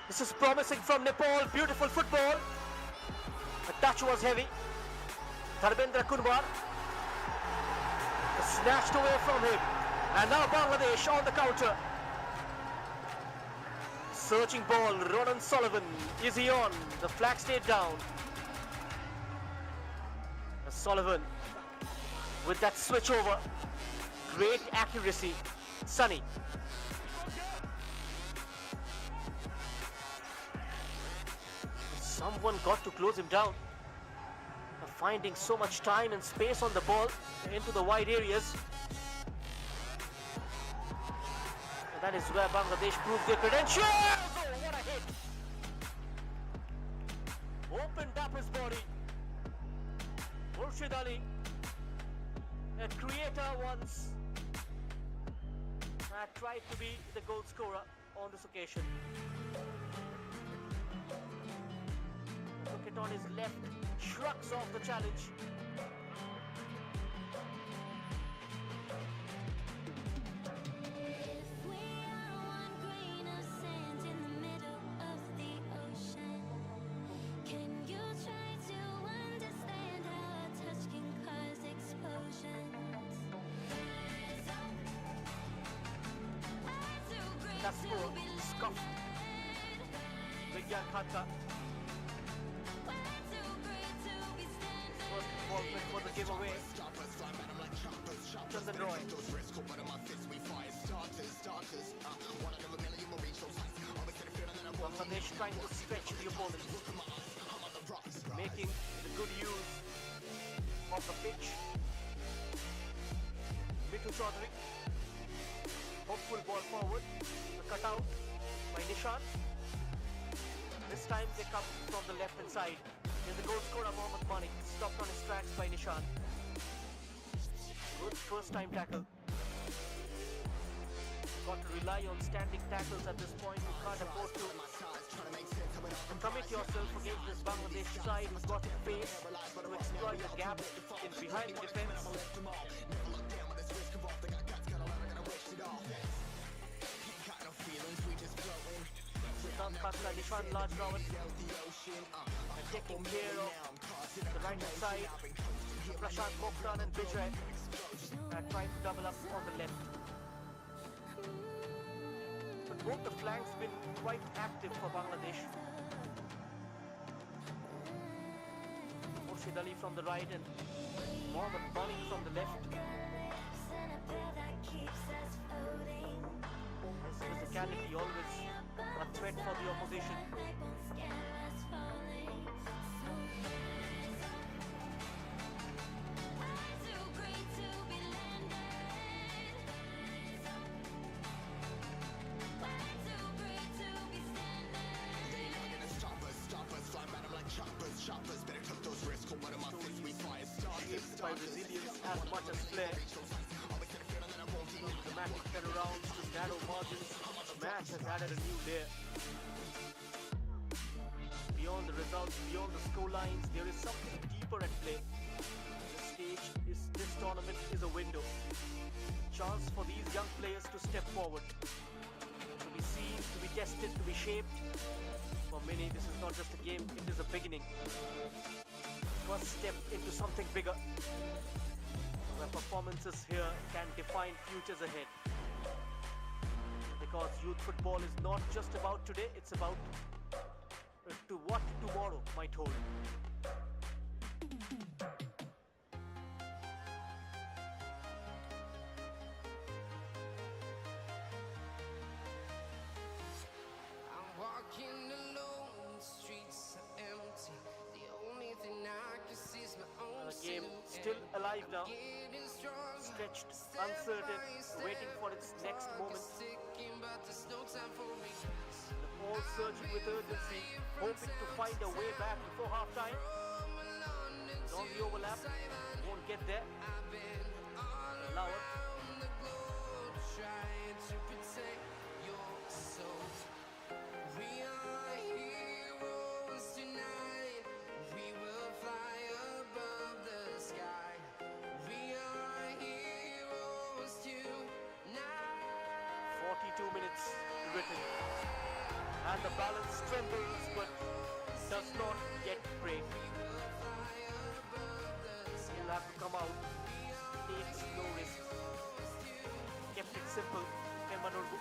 This is promising from Nepal. Beautiful football. The touch was heavy. Dharmendra Kunwar snatched away from him. And now Bangladesh on the counter. Searching ball. Ronan Sullivan. Is he on? The flag stayed down. Sullivan with that switch over. Great accuracy. Sunny. Someone got to close him down. Finding so much time and space on the ball into the wide areas. And that is where Bangladesh proved their credentials. Oh, what a hit! Opened up his body. Murshid Ali, a creator once, had tried to be the goal scorer on this occasion. Took it on his left, shrugs off the challenge. That's score, scuffed. Vigyan Khatka. First ball for the giveaway. Chandan Roy. Bangladesh trying to stretch the opponent, making the good use of the pitch. Mithu Chaudhary. Hopeful ball forward. The cutout by Nishan. This time they come from the left hand side. Here's the goal scorer Mohammad Mani. Stopped on his tracks by Nishan. Good first time tackle. Got to rely on standing tackles at this point. You can't afford to commit yourself against this Bangladesh side who's got space to exploit the gap in behind the defense. Nishan large Rowan and taking care of the right hand side. Prashant Mokhtar and Vijay are trying to double up on the left. But both the flanks been quite active for Bangladesh. Murshid Ali from the right and Mohammad Mani from the left. His physicality always a threat for the opposition. Shaped by resilience as much as flair. Dramatic turnarounds to narrow margins. The match has added a new layer. Beyond the results, beyond the score lines, there is something deeper at play. This tournament is a window. Chance for these young players to step forward. To be seen, to be tested, to be shaped. For many, this is not just a game, it is a beginning. First step into something bigger. Where performances here can define futures ahead. Because youth football is not just about today, it's about to what tomorrow might hold. I'm walking alone, the streets are empty. The only thing I can see is my own The game still alive now. Stretched, uncertain, waiting for its next moment. All searching with urgency, hoping to find a way back before half-time. On the overlap, won't get there. Allow it. Minutes written, and the balance trembles but does not get break. He'll have to come out, takes no risks. Kept it simple, Pemba Nurgu.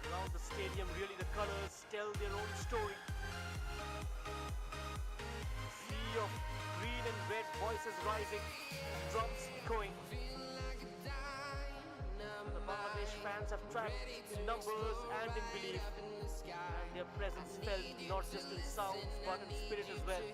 Around the stadium, really the colors tell their own story. Sea of green and red voices rising, drums echoing. The Bangladesh fans have tracked in numbers and in belief, and their presence felt not just in sound but in spirit as well.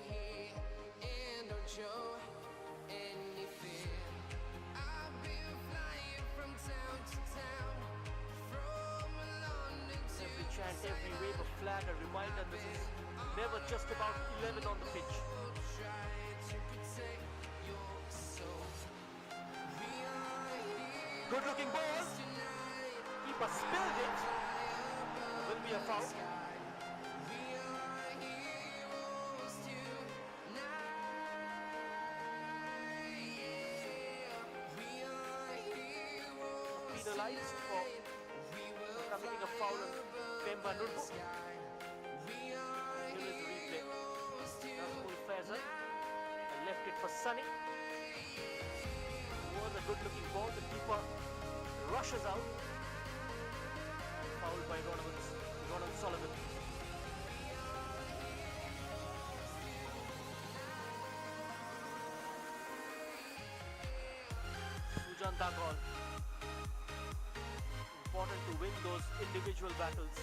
Every chant, every wave of flag a reminder this is never just about 11 on the pitch. Good looking ball. Keeper spilled it. Will be a foul. Penalized for committing a foul on Pemba Nurgu. Here is the replay. Nazmul Faisal left it for Sunny. Was a good looking ball. The keeper rushes out. Fouled by Ronald Sullivan. Sujan Dagol. Important to win those individual battles.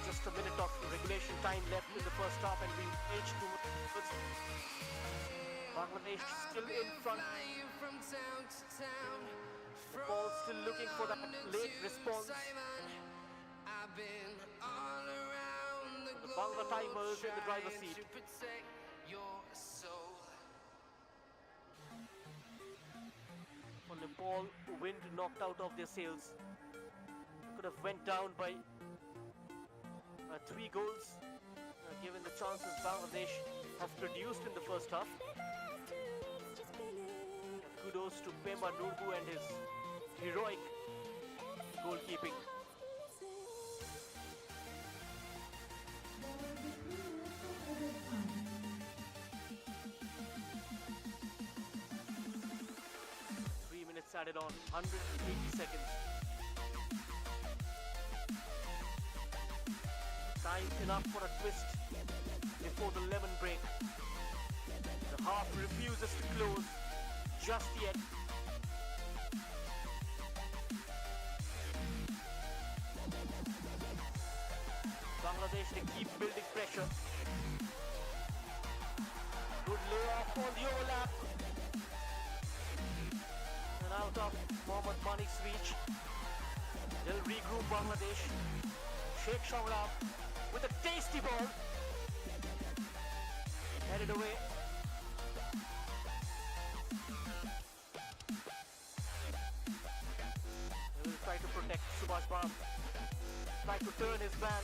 Just a minute of regulation time left in the first half and we edge towards Bangladesh still in front. Nepal still looking for that late response. The Bangla Tigers in the driver's seat. For Nepal, wind knocked out of their sails. They could have went down by 3 goals, given the chances Bangladesh have produced in the first half. Kudos to Pemba Nurgu and his heroic goalkeeping. Added on, 180 seconds. Time enough for a twist before the lemon break. The half refuses to close just yet. Bangladesh, they keep building pressure. Good layoff on the overlap. Out of Mohammad Manik's reach. They'll regroup Bangladesh. Sheikh Shongram with a tasty ball. Headed away. They will try to protect Subhash Bam. Try to turn his man.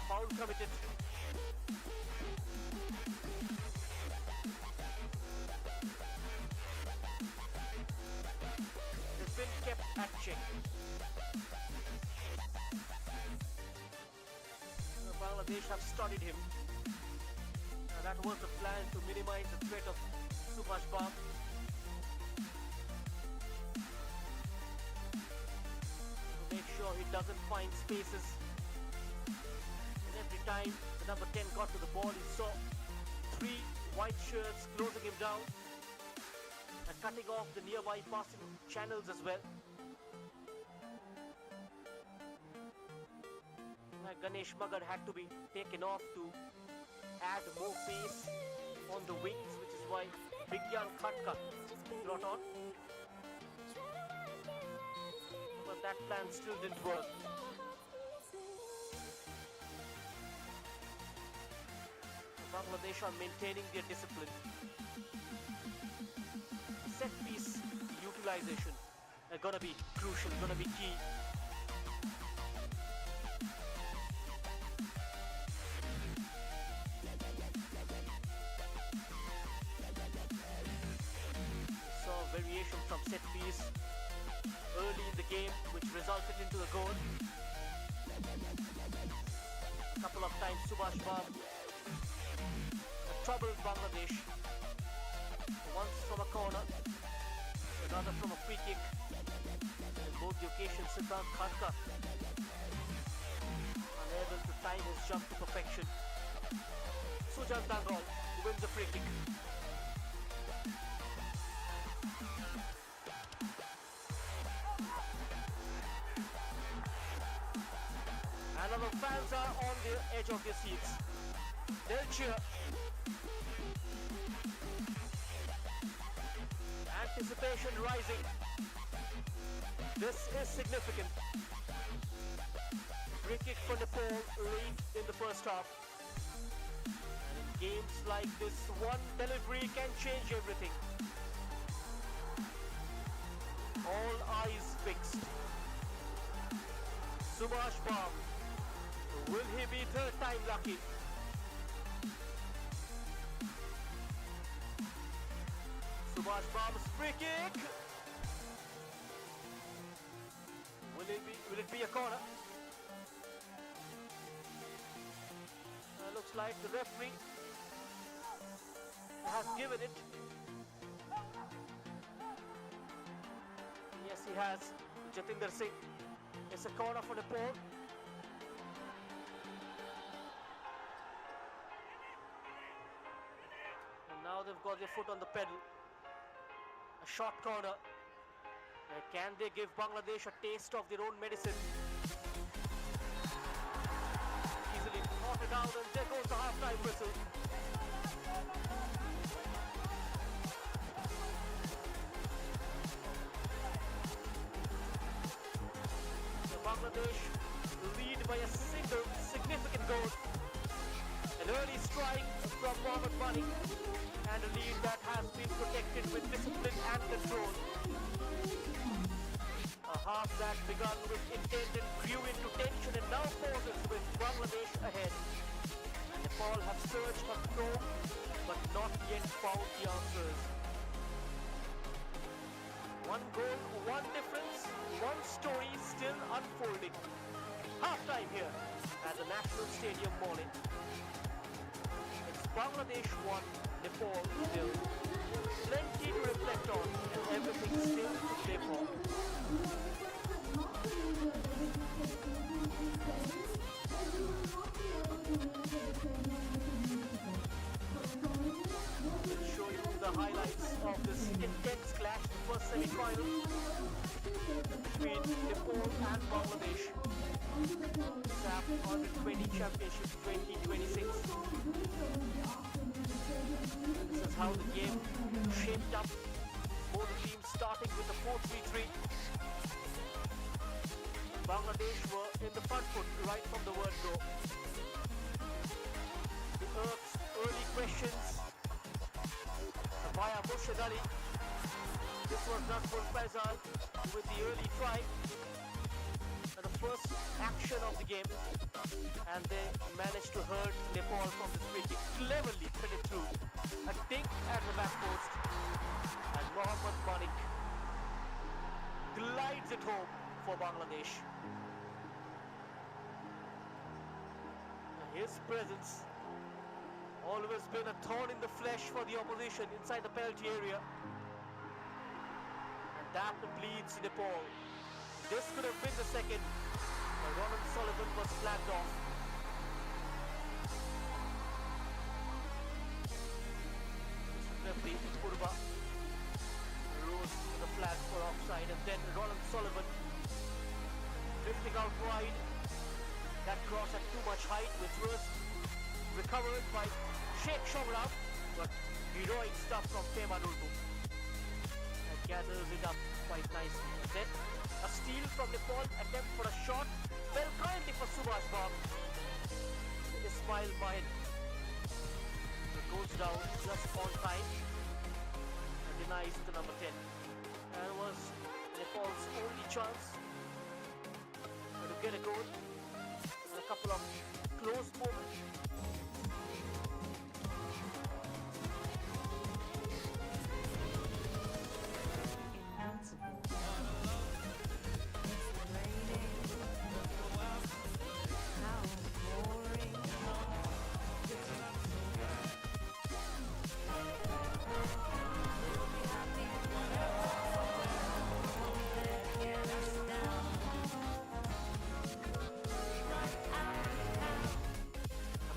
Foul committed. Kept at check. Bangladesh have studied him. That was the plan, to minimize the threat of Subhash Bam. To make sure he doesn't find spaces. And every time the number 10 got to the ball, he saw 3 white shirts closing him down and cutting off the nearby passing channels as well. Ganesh Magar had to be taken off to add more pace on the wings, which is why Vigyan Khatka brought on. But that plan still didn't work. Bangladesh are maintaining their discipline. Set piece utilization are gonna be crucial, gonna be key. Saw variation from set piece early in the game, which resulted into a goal. A couple of times Subhash Bam troubled Bangladesh. Once from a corner, another from a free kick. And in both the occasions, Siddhant Kharka unable to time his jump to perfection. Sujan Dangal wins the free kick. And our fans are on the edge of their seats. They'll cheer. Anticipation rising. This is significant. Free kick for Nepal late in the first half. And in games like this, one delivery can change everything. All eyes fixed. Subhash Bam. Will he be third time lucky? Subhash Bam's free kick. Will it be a corner? Looks like the referee has given it. Yes, he has. Jatinder Singh. It's a corner for Nepal. And now they've got their foot on the pedal. A short corner. Can they give Bangladesh a taste of their own medicine? Easily knotted out, and there goes the half-time whistle. So Bangladesh lead by a single significant goal. An early strike from Mohammad Mani, and a lead that has been protected with discipline and control. A half that began with intent and grew into tension and now pauses with Bangladesh ahead. Nepal have searched for home but not yet found the answers. One goal, one difference, one story still unfolding. Half time here at the National Stadium morning. It's Bangladesh 1, Nepal 0. Plenty to reflect on and everything still to play for. We'll show you the highlights of this intense clash, the first semi-final between Nepal and Bangladesh. SAFF U20 Championship 2026. This is how the game shaped up. Both teams starting with a 4-3-3. Bangladesh were in the front foot right from the word go. The Earth's early questions via Murshid Ali. This was Nazmul Faisal with the early try and the first action of the game, and they managed to hurt Nepal from the free kick, cleverly put it through. A dink at the back post, and Mohammad Manik glides it home for Bangladesh. His presence always been a thorn in the flesh for the opposition inside the penalty area, and that bleeds Nepal. This could have been the second, but Ronald Sullivan was flagged off. Referee Purba rose the flag for offside, and then Ronald Sullivan drifting out wide. That cross at too much height, which was recovered by Sheikh Shongrao, but heroic stuff from Pema Nurgu. And gathers it up quite nicely. And then a steal from Nepal, attempt for a shot, fell kindly for Subhash Bam. Ismail Mahin goes down just on time and denies the number 10. And it was Nepal's only chance to get a goal and a couple of close moments.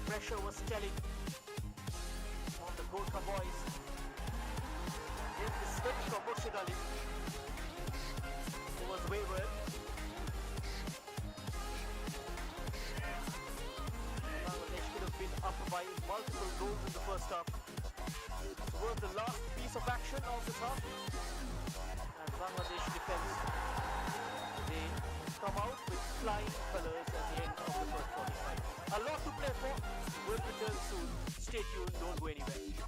Pressure was telling on the Gorkha boys. Then the switch from Murshid Ali, who was wayward. Bangladesh could have been up by multiple goals in the first half. It was the last piece of action of this half. And Bangladesh defense, they come out with flying colours at the end of the first 45. A lot to play for. We'll return soon. Stay tuned, don't go anywhere.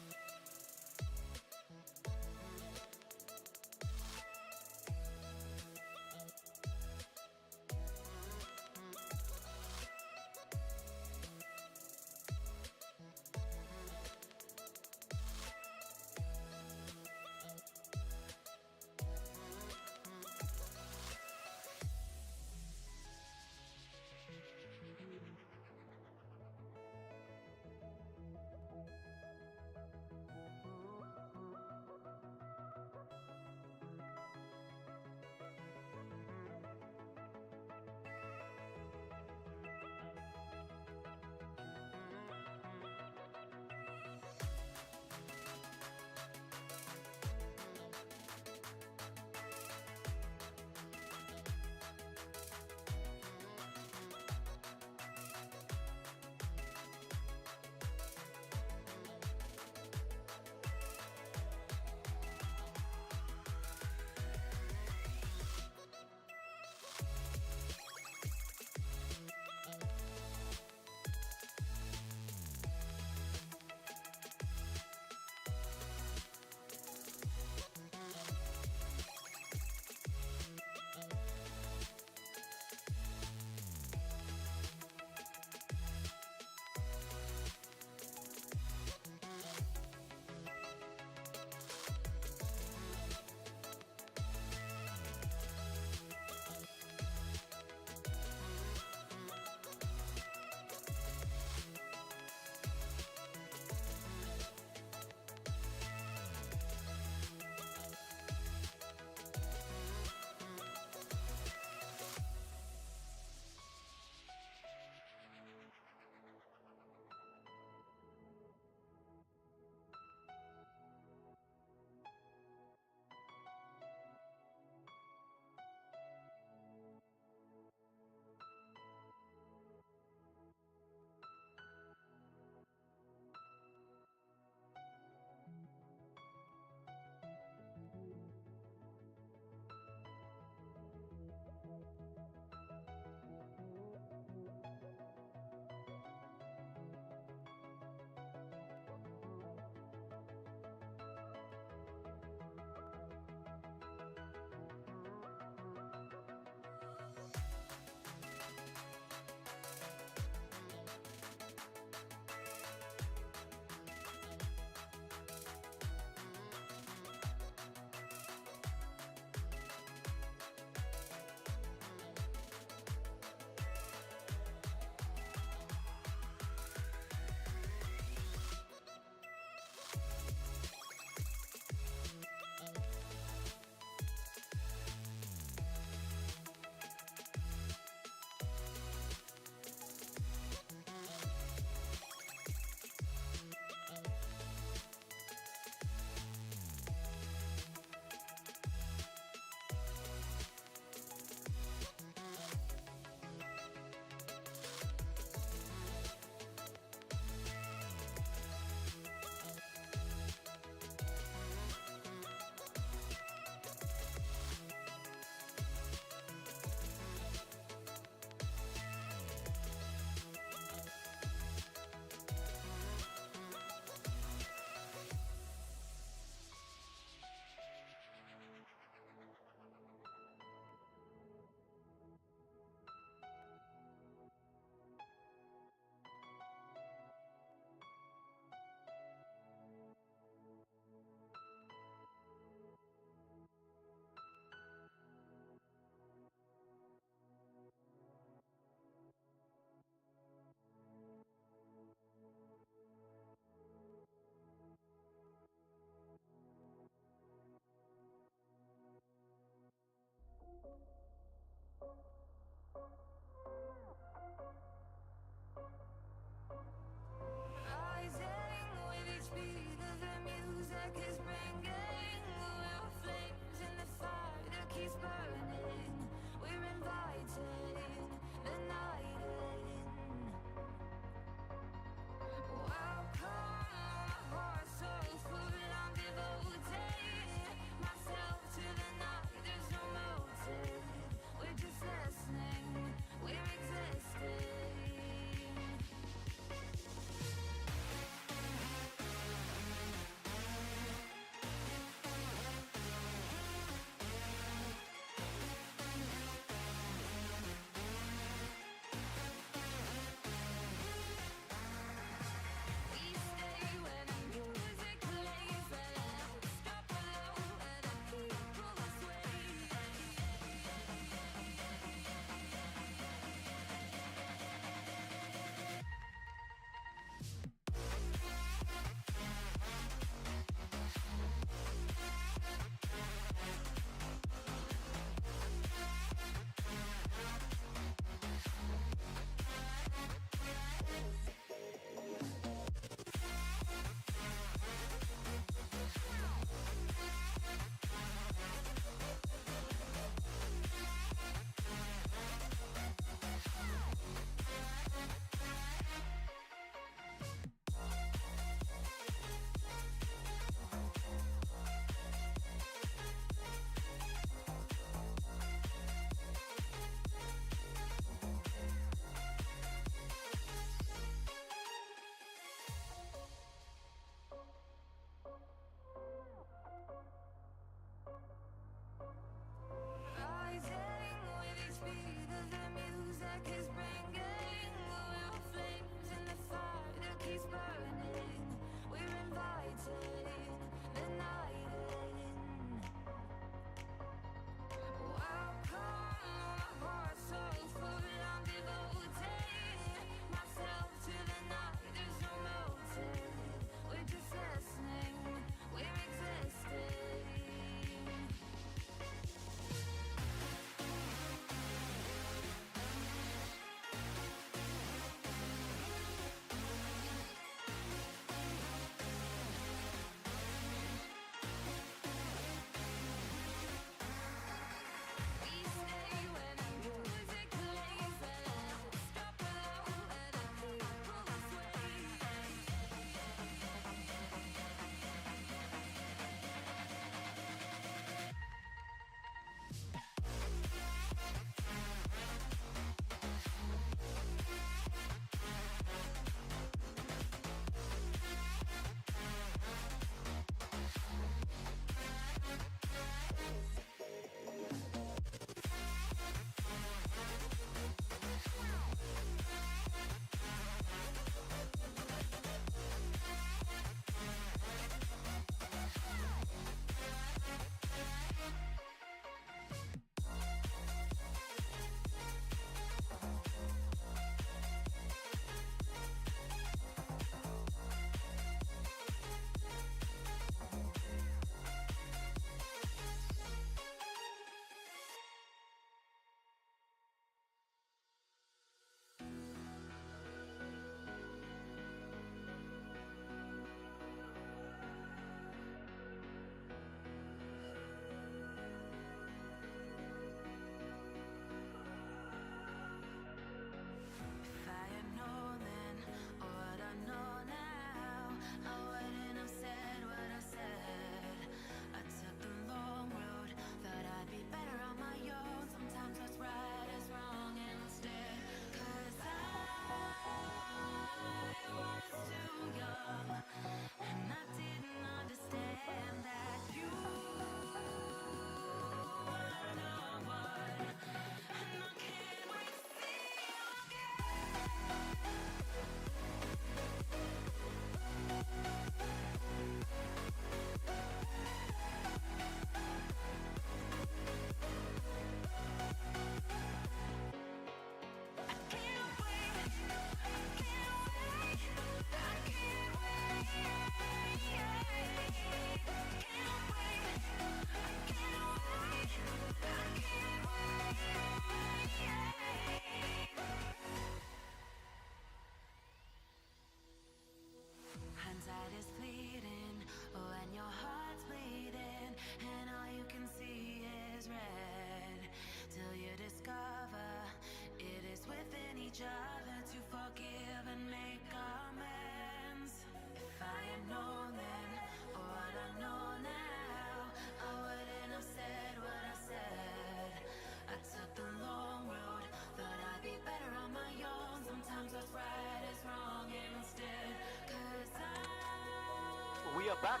are back,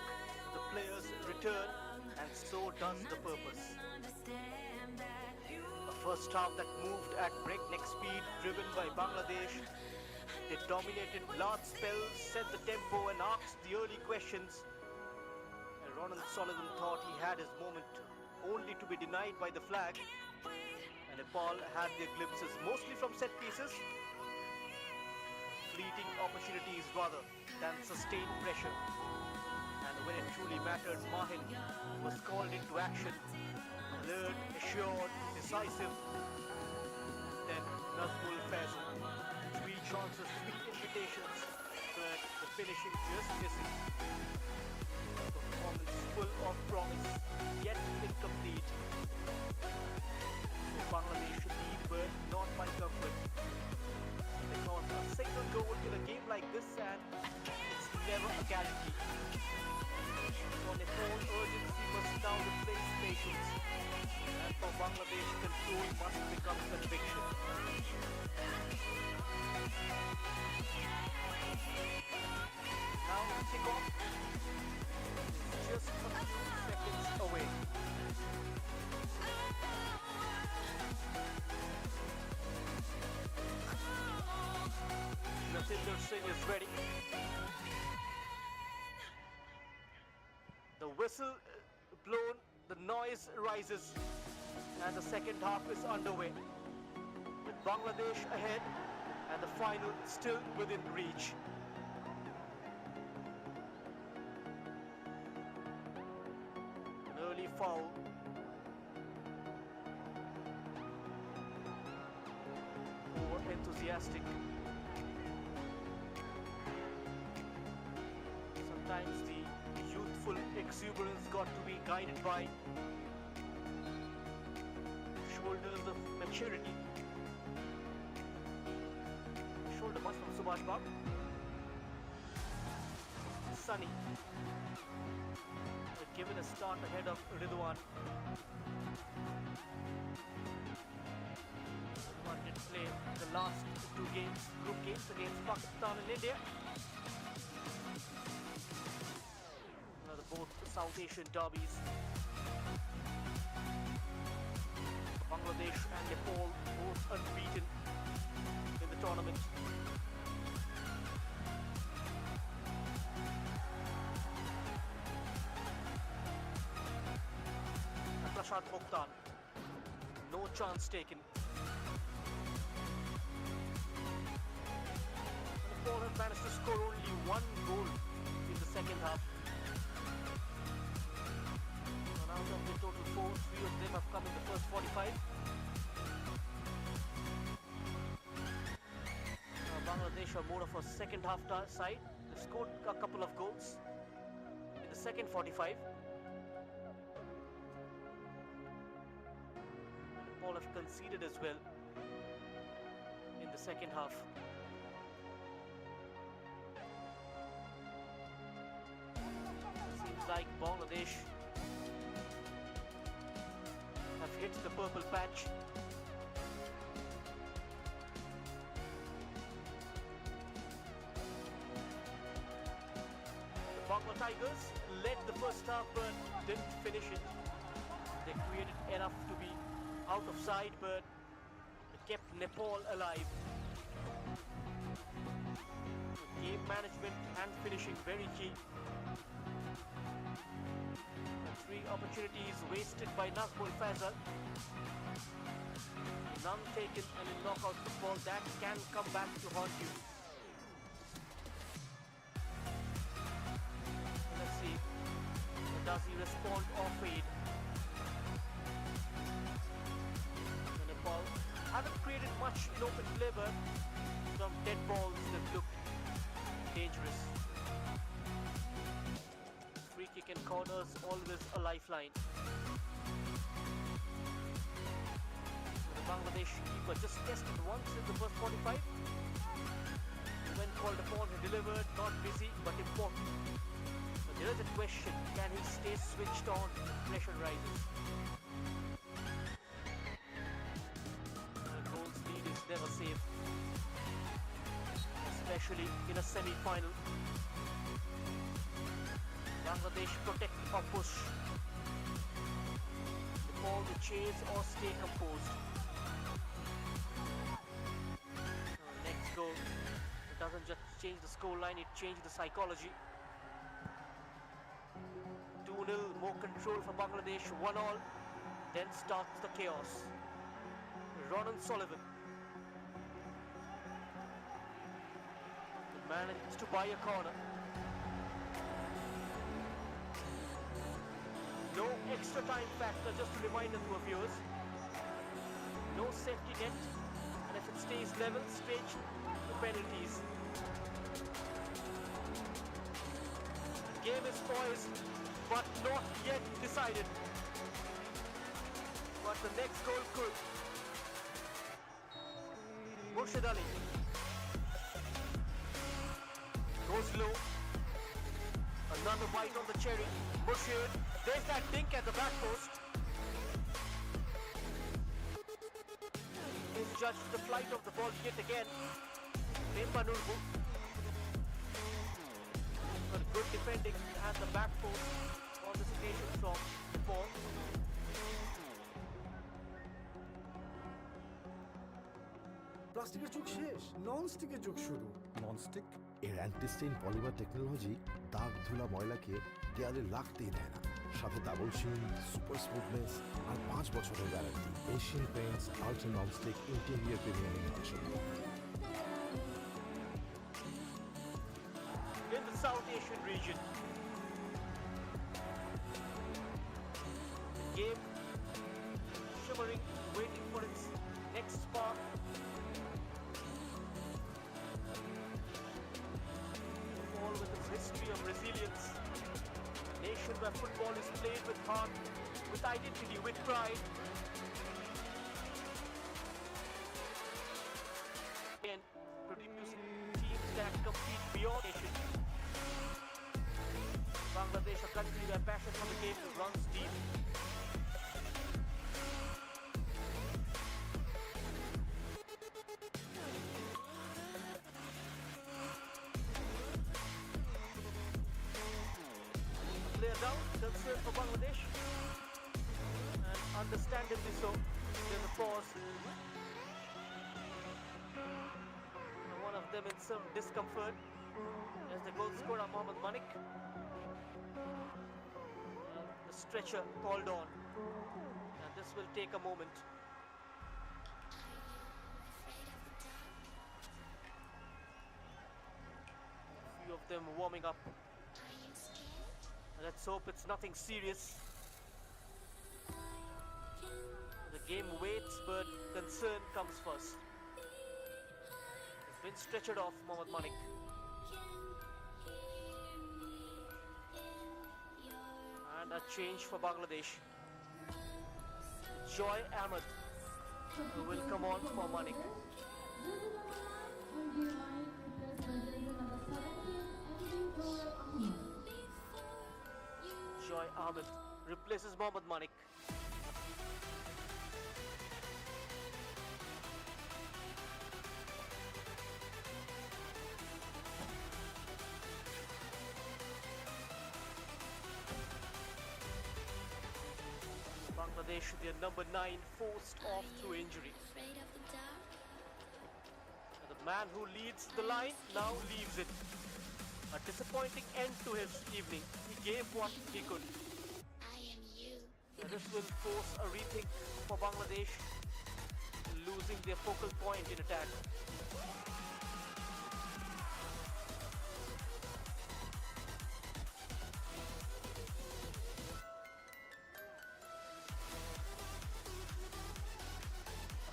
the players return, and so does the purpose. A first half that moved at breakneck speed, driven by Bangladesh. They dominated large spells, set the tempo and asked the early questions. And Ronald Sullivan thought he had his moment, only to be denied by the flag. And Nepal had their glimpses, mostly from set pieces. Fleeting opportunities rather than sustained pressure. And when it truly mattered, Mahin was called into action. Alert, assured, decisive. Then Nazmul Faisal. 3 chances, 3 invitations, but the finishing just missing. A performance full of promise, yet incomplete. So Bangladesh lead, but not by comfort. Because a single goal in a game like this, and it's never a guarantee. For Nepal, urgency must now replace patience. And for Bangladesh, control must become conviction. Now kick-off is just a few seconds away. Jatinder Singh is ready. The whistle blown, the noise rises, and the second half is underway. With Bangladesh ahead and the final still within reach. An early foul. Over enthusiastic. Sometimes the youthful exuberance got to be guided by shoulders of maturity. Shoulder pass from Subhash Bab. Sunny. Given a start ahead of Ridwan. Ridwan did play the last 2 games, group games against Pakistan and India. Both South Asian derbies. Bangladesh and Nepal both unbeaten in the tournament. And Prashad Mokhtar, no chance taken. Nepal have managed to score only 1 goal in the second half. Out of the total 4, 3 of them have come in the first 45. Bangladesh are more of a second half side. They scored a couple of goals in the second 45. Nepal have conceded as well in the second half. Seems like Bangladesh have hit the purple patch. The Bangla Tigers led the first half but didn't finish it. They created enough to be out of sight, but it kept Nepal alive. Game management and finishing very key. 3 opportunities wasted by Nazmul Faisal. None taken, and in knockout football that can come back to haunt you. Let's see. Does he respond or fade? Nepal haven't created much in open play, but some dead balls that look dangerous. Free kick and corners, always a lifeline. The Bangladesh keeper just tested once in the first 45. When called upon, he delivered, not busy but important. But there is a question, can he stay switched on if pressure rises? The goal's lead is never safe, especially in a semi-final. Bangladesh protect or push. Nepal to chase or stay composed. Next goal. It doesn't just change the scoreline, it changes the psychology. 2-0, more control for Bangladesh, 1-all. Then starts the chaos. Ronan Sullivan. He manages to buy a corner. No extra time factor, just a reminder to our viewers. No safety net, and if it stays level, straight to penalties. Game is poised, but not yet decided. But the next goal could. Murshid Ali goes low. Another bite on the cherry. Murshid, there's that dink at the back post. He's judged the flight of the ball yet again. Nempanurbu. But good defending at the back post on this occasion from Nepal. প্লাস্টিকের যুগ শেষ, ননস্টিকের যুগ শুরু। Nonstick এর অ্যান্টিস্টেইন polymer technology দাগ ধুলা ময়লাকে দেয়ালে লাগতেই দেয় না। সাথে ডাবল শিন, সুপার স্মুথনেস আর 5 বছরের guarantee. Asian Paints ultra nonstick interior premium inversion. In the South Asian region, the game shimmering, waiting for its next spark. All with its history of resilience, a nation where football is played with heart, with identity, with pride. And producing teams that compete beyond nation. Bangladesh, a country where passion for the game runs deep. Player down, concern for Bangladesh, and understandably so. There's a pause. And one of them in some discomfort as the goal scorer Mohammad Manik. The stretcher called on, and this will take a moment. A few of them warming up. Let's hope it's nothing serious. The game waits, but concern comes first. He's been stretchered off, Mohammad Manik. And a change for Bangladesh. Joy Ahmed who will come on for Manik. Joy Ahmed replaces Mohammad Manik. Bangladesh, their number 9, forced off through injury. And the man who leads the line now leaves it. A disappointing end to his evening. He gave what he could. And this will force a rethink for Bangladesh, losing their focal point in attack.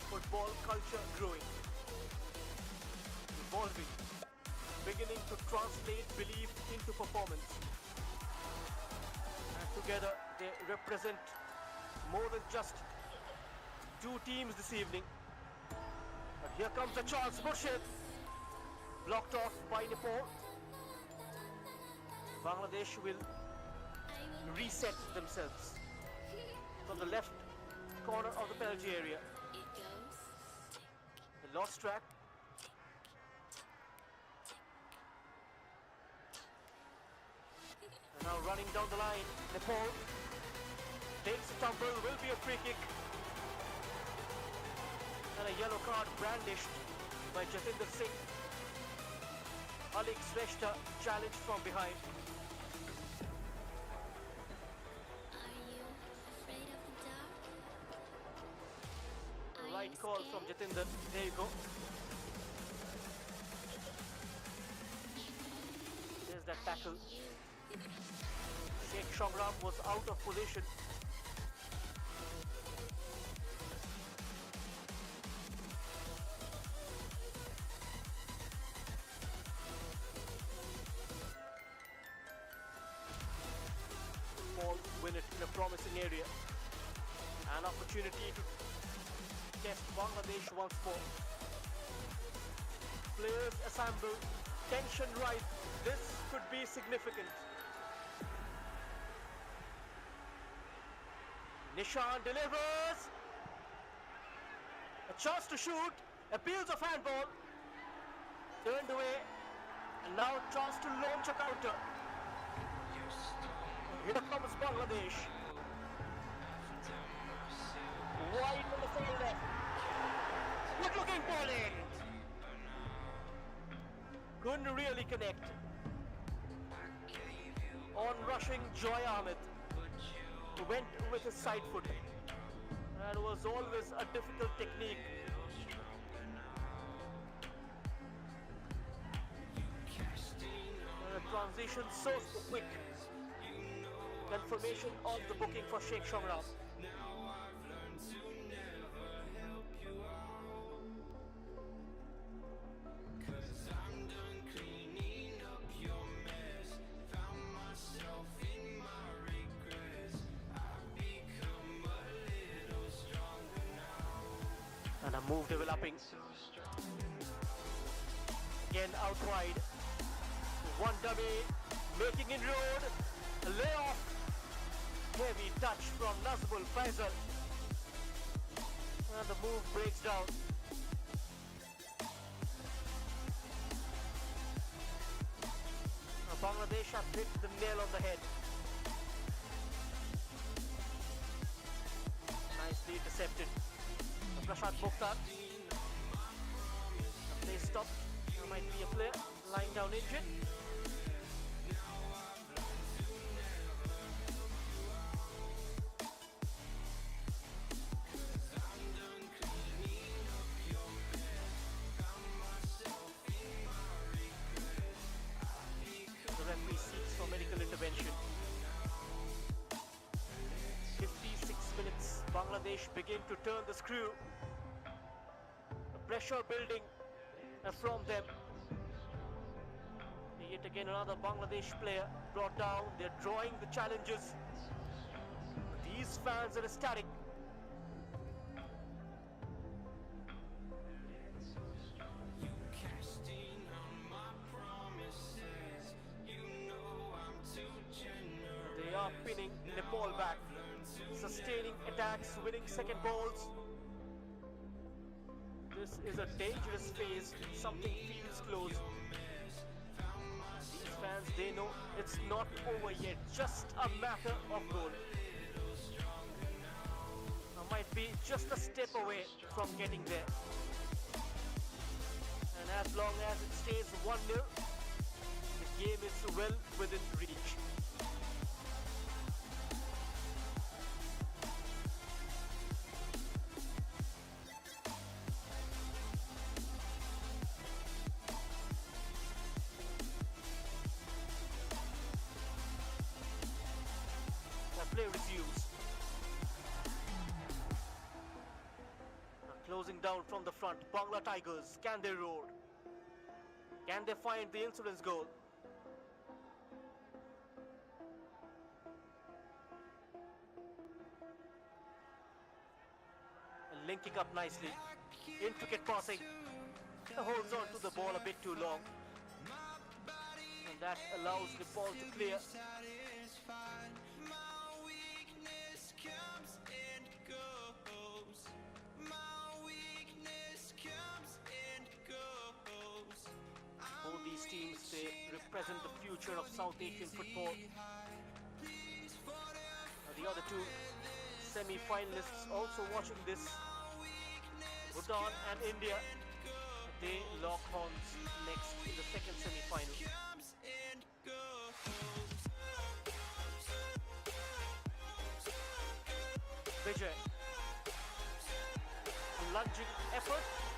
Football culture growing, evolving, beginning to translate belief into performance. And together they represent more than just two teams this evening. But here comes the chance. Murshid blocked off by Nepal. Bangladesh will reset themselves from the left corner of the penalty area. They lost track. And Now running down the line, Nepal takes a tumble, will be a free kick. And a yellow card brandished by Jatinder Singh. Alik Shrestha challenged from behind. Right call from Jatinder. There you go. There's that tackle. Sheikh Shongram was out of position. Ball win it in a promising area. An opportunity to test Bangladesh once more. Players assemble, tension rise. This could be significant. Nishan delivers. A chance to shoot. Appeals of handball. Turned away. And now chance to launch a counter. Here comes Bangladesh. Wide from the far left. Good looking ball in. Couldn't really connect. On rushing Joy Ahmed, who went with his side foot. That was always a difficult technique. Transition so quick. Confirmation of the booking for Sheikh Shongram. And a move developing. Again out wide. One dummy, making inroad. A layoff. Heavy touch from Nazmul Faisal. And the move breaks down. Now Bangladesh have hit the nail on the head. Nicely intercepted. Prashant Mukhtar. The play stopped. There might be a player lying down injured. The referee seeks for medical intervention. 56 minutes. Bangladesh begin to turn the screw. Pressure building from them. Yet again another Bangladesh player brought down. They're drawing the challenges. These fans are ecstatic. They are pinning Nepal back, sustaining attacks, winning second balls. This is a dangerous phase. Something feels close. These fans, they know it's not over yet. Just a matter of goal. Now might be just a step away from getting there. And as long as it stays 1-0, the game is well within reach. Play resumes. Now closing down from the front, Bangla Tigers, can they roar? Can they find the insurance goal? And linking up nicely, intricate passing, holds on to the ball a bit too long, and that allows Nepal to clear. teams, they represent the future of South Asian football. The other two semi-finalists also watching this, Bhutan and India, they lock horns next in the second semi-final. Vijay, a lunging effort,